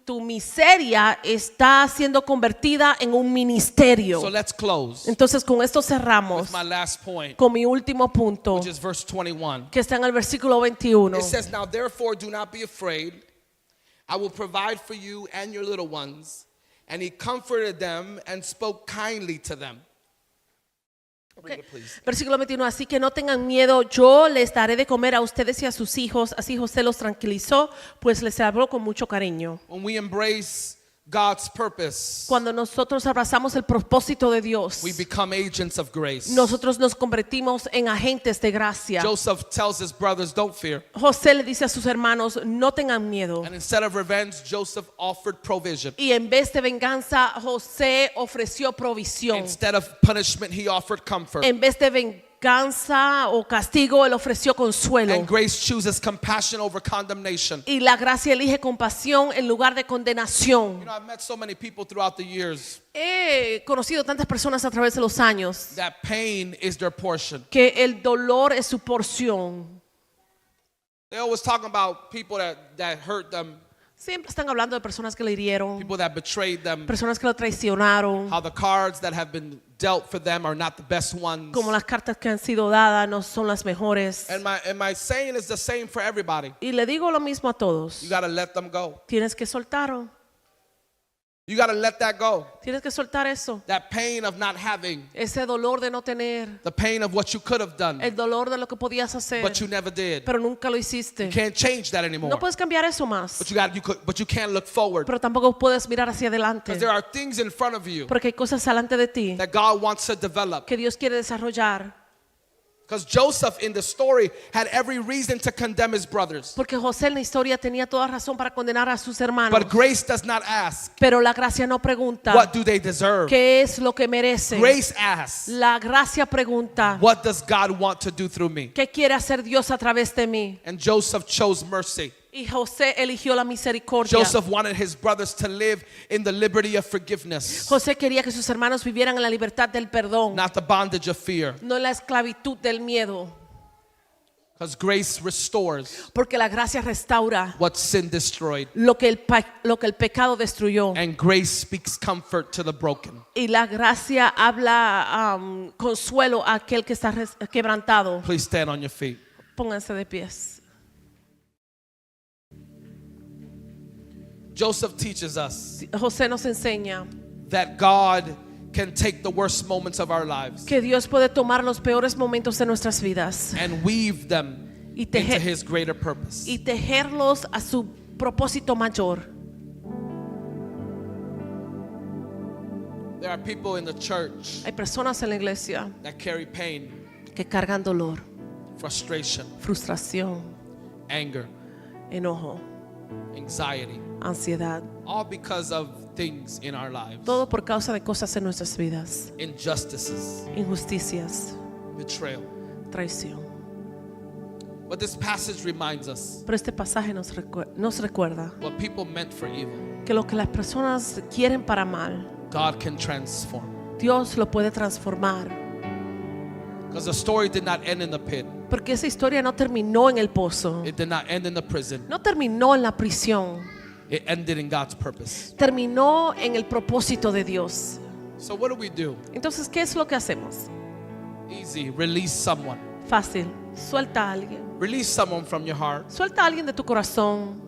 tu miseria está siendo convertida en un ministerio. So let's close Entonces con esto cerramos with my last point, con mi último punto, which is verse 21. que está en el versículo 21. It says, "Now therefore do not be afraid. I will provide for you and your little ones." And he comforted them and spoke kindly to them. Read it, please. Versículo 21, así que no tengan miedo, yo les daré de comer a ustedes y a sus hijos. Así José los tranquilizó, pues les habló con mucho cariño. When we embrace God's purpose, Cuando nosotros abrazamos el propósito de Dios, we become agents of grace. nosotros nos convertimos en agentes de gracia. Joseph tells his brothers, "Don't fear." José le dice a sus hermanos, no tengan miedo. And instead of revenge, Joseph offered provision. Y en vez de venganza, José ofreció provisión. Instead of punishment, he offered comfort. En vez de venganza o castigo, él ofreció consuelo. And grace chooses compassion over condemnation. Y la gracia elige compasión en lugar de condenación. You know, I've met so many people throughout the years He conocido tantas personas a través de los años that pain is their portion. que el dolor es su porción. They always talk about people that hurt them, Siempre están hablando de personas que le hirieron, people that betrayed them, personas que lo traicionaron, how the cards that have been dealt for them are not the best ones. como las cartas que han sido dadas no son las mejores. And my saying is the same for everybody. Y le digo lo mismo a todos. You got to let them go. Tienes que soltarlo. You got to let that go. Tienes que soltar eso. That pain of not having, Ese dolor de no tener, the pain of what you could have done, el dolor de lo que podías hacer, but you never did. pero nunca lo hiciste. Can't change that anymore. No puedes cambiar eso más, But you can't look forward. pero tampoco puedes mirar hacia adelante, Because there are things in front of you porque hay cosas delante de ti that God wants to develop. que Dios quiere desarrollar. Because Joseph in the story had every reason to condemn his brothers. Porque José en la historia tenía toda razón para condenar a sus hermanos, But grace does not ask, pero la gracia no pregunta what do they deserve? qué es lo que merecen. Grace asks, La gracia pregunta what does God want to do through me? qué quiere hacer Dios a través de mí. And Joseph chose mercy. Y José eligió la misericordia. Joseph wanted his brothers to live in the liberty of forgiveness, José quería que sus hermanos vivieran en la libertad del perdón, not the bondage of fear. no en la esclavitud del miedo. Because grace restores Porque la gracia restaura what sin destroyed. lo que el pecado destruyó. And grace speaks comfort to the broken. Y la gracia habla consuelo a aquel que está quebrantado. Please stand on your feet. Pónganse de pies. Joseph teaches us José nos enseña that God can take the worst moments of our lives que Dios puede tomar los peores momentos de nuestras vidas and weave them y into his greater purpose. tejerlos a su propósito mayor. There are people in the church Hay personas en la iglesia that carry pain, que cargan dolor, frustration, frustración, anger, enojo, anxiety, ansiedad. all because of things in our lives, Todo por causa de cosas en nuestras vidas. injustices, Injusticias, betrayal. traición. But this passage reminds us Pero este pasaje nos recuerda what people meant for evil, que lo que las personas quieren para mal, God can transform. Dios lo puede transformar. Because the story did not end in the pit. Porque esa historia no terminó en el pozo, It did not end in the prison. no terminó en la prisión, It ended in God's purpose. terminó en el propósito de Dios. So what do? Entonces, ¿qué es lo que hacemos? Easy. Release someone. Fácil, suelta a alguien. Release someone from your heart. Suelta a alguien de tu corazón.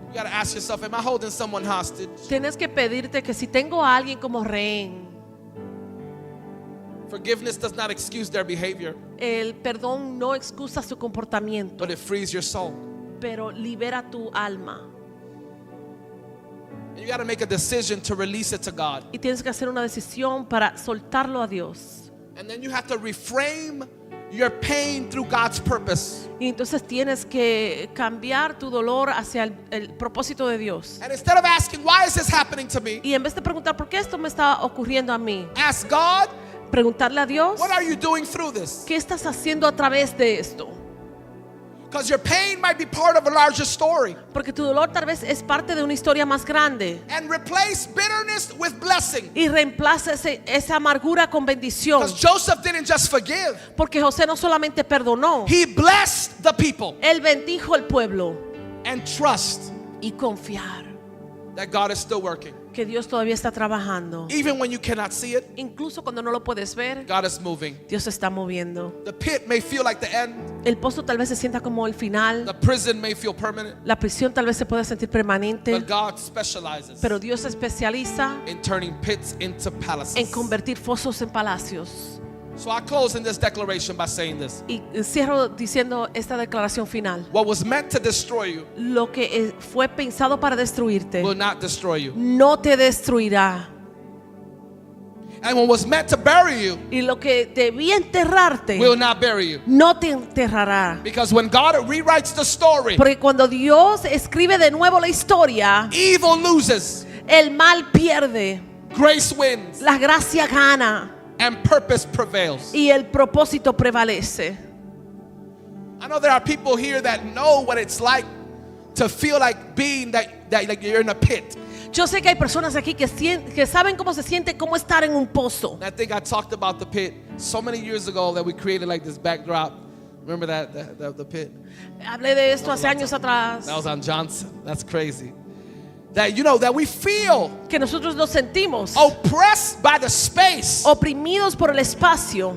You got to ask yourself, am I holding someone hostage? Tienes que pedirte que si tengo a alguien como rehén, Forgiveness does not excuse their behavior, el perdón no excusa su comportamiento, but it frees your soul. pero libera tu alma. And you got to make a decision to release it to God. Y tienes que hacer una decisión para soltarlo a Dios. And then you have to reframe your pain through God's purpose. Y entonces tienes que cambiar tu dolor hacia el propósito de Dios. And instead of asking, why is this happening to me? Y en vez de preguntar por qué esto me está ocurriendo a mí, Ask God, preguntarle a Dios, what are you doing through this? ¿qué estás haciendo a través de esto? Because your pain might be part of a larger story. Porque tu dolor tal vez es parte de una historia más grande. And replace bitterness with blessing. Y reemplaza esa amargura con bendición. Because Joseph didn't just forgive, Porque José no solamente perdonó, he blessed the people. él bendijo el pueblo. And trust Y confiar that God is still working. que Dios todavía está trabajando. Even when you cannot see it, Incluso cuando no lo puedes ver, God is moving. Dios se está moviendo. The pit may feel like the end. El pozo tal vez se sienta como el final. The prison may feel permanent. La prisión tal vez se pueda sentir permanente. But God specializes Pero Dios se especializa in turning pits into en palaces. convertir fosos en palacios. So I close in this declaration by saying this. Y cierro diciendo esta declaración final. What was meant to destroy you Lo que fue pensado para destruirte will not destroy you. no te destruirá. And what was meant to bury you Y lo que debía enterrarte will not bury you. no te enterrará. Because when God rewrites the story, Porque cuando Dios escribe de nuevo la historia, evil loses, el mal pierde, grace wins, la gracia gana and purpose prevails. y el propósito prevalece. I know there are people here that know what it's like to feel like being that like you're in a pit. Yo sé que hay personas aquí que saben cómo se siente, cómo estar en un pozo. And I think I talked about the pit so many years ago that we created like this backdrop. Remember the pit? Hablé de esto hace años atrás. That was on Johnson. That's crazy. That that we feel Que nosotros nos sentimos oppressed by the space. oprimidos por el espacio.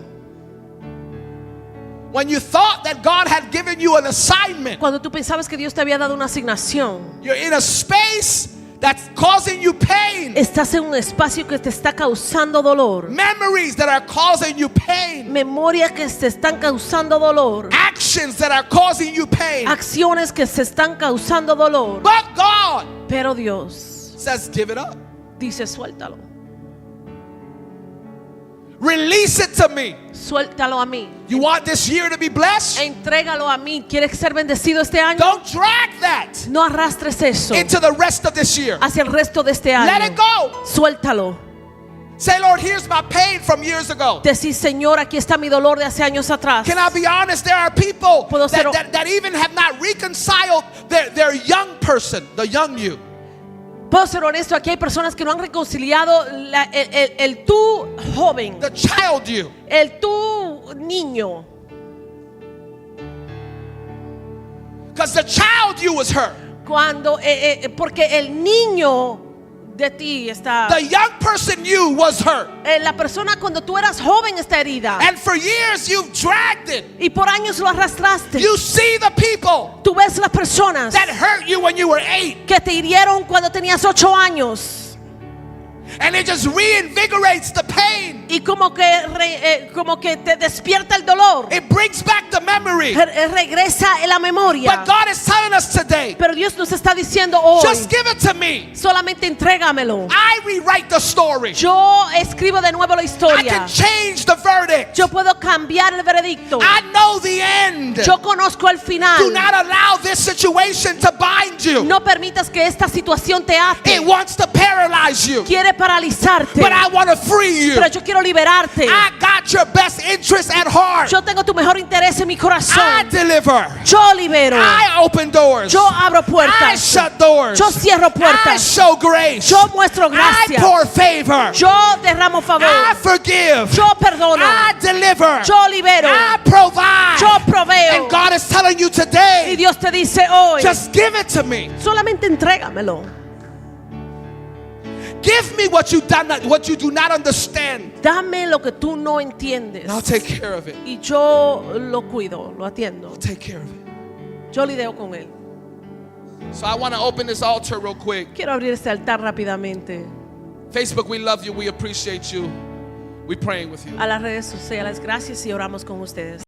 When you thought that God had given you an assignment, Cuando tú pensabas que Dios te había dado una asignación, you're in a space that's causing you pain. estás en un espacio que te está causando dolor. Memories that are causing you pain. Memorias que te están causando dolor. Actions that are causing you pain. Acciones que se están causando dolor. But God Pero Dios says, give it up. dice, suéltalo. Release it to me. Suéltalo a mí. You want this year to be blessed? Entrégalo a mí. ¿Quieres ser bendecido este año? Don't drag that No arrastres eso into the rest of this year. hacia el resto de este Let año. it go. Suéltalo. Say, Lord, here's my pain from years ago. Decir, Señor, aquí está mi dolor de hace años atrás. Can I be honest? There are people Puedo ser- that even have not reconciled their young person, the young you. Puedo ser honesto, aquí hay personas que no han reconciliado el tú joven, The child you. el tú niño. Because the child you was hurt. Cuando, porque el niño de ti está, The young person you was hurt. la persona cuando tú eras joven está herida. And for years you've dragged it. Y por años lo arrastraste. You see the people Tú ves las personas that hurt you when you were 8. que te hirieron cuando tenías 8 años. and it just reinvigorates the pain. Y como que te despierta el dolor. It brings back the memory. Regresa en la memoria. But God is telling us today, Pero Dios nos está diciendo hoy, just give it to me. solamente entrégamelo. I rewrite the story. Yo escribo de nuevo la I historia. can change the verdict. Yo puedo cambiar el veredicto. I know the end. Yo conozco el Do final. not allow this situation to bind you. No permitas que esta situación te ate. It wants to paralyze you. Quiere paralizarte. But I want to free you. Pero yo quiero liberarte. I got your best interest at heart. Yo tengo tu mejor interés en mi I corazón. deliver. Yo libero. I open doors. Yo abro I puertas. shut doors. Yo cierro I puertas. show grace. Yo muestro I gracia. pour favor. Yo derramo favor. I forgive. Yo perdono. I deliver. Yo libero. I provide. Yo proveo. And God is telling you Y today, Dios te dice hoy, just give it to me. solamente entrégamelo. Give me what you do not understand. Dame lo que tú no entiendes. And I'll take care of it. Y yo lo cuido, lo atiendo. Take care of it. Yo lidio con él. So I want to open this altar real quick. Quiero abrir este altar rápidamente. Facebook, we love you. We appreciate you. We're praying with you. A las redes sociales, gracias y oramos con ustedes.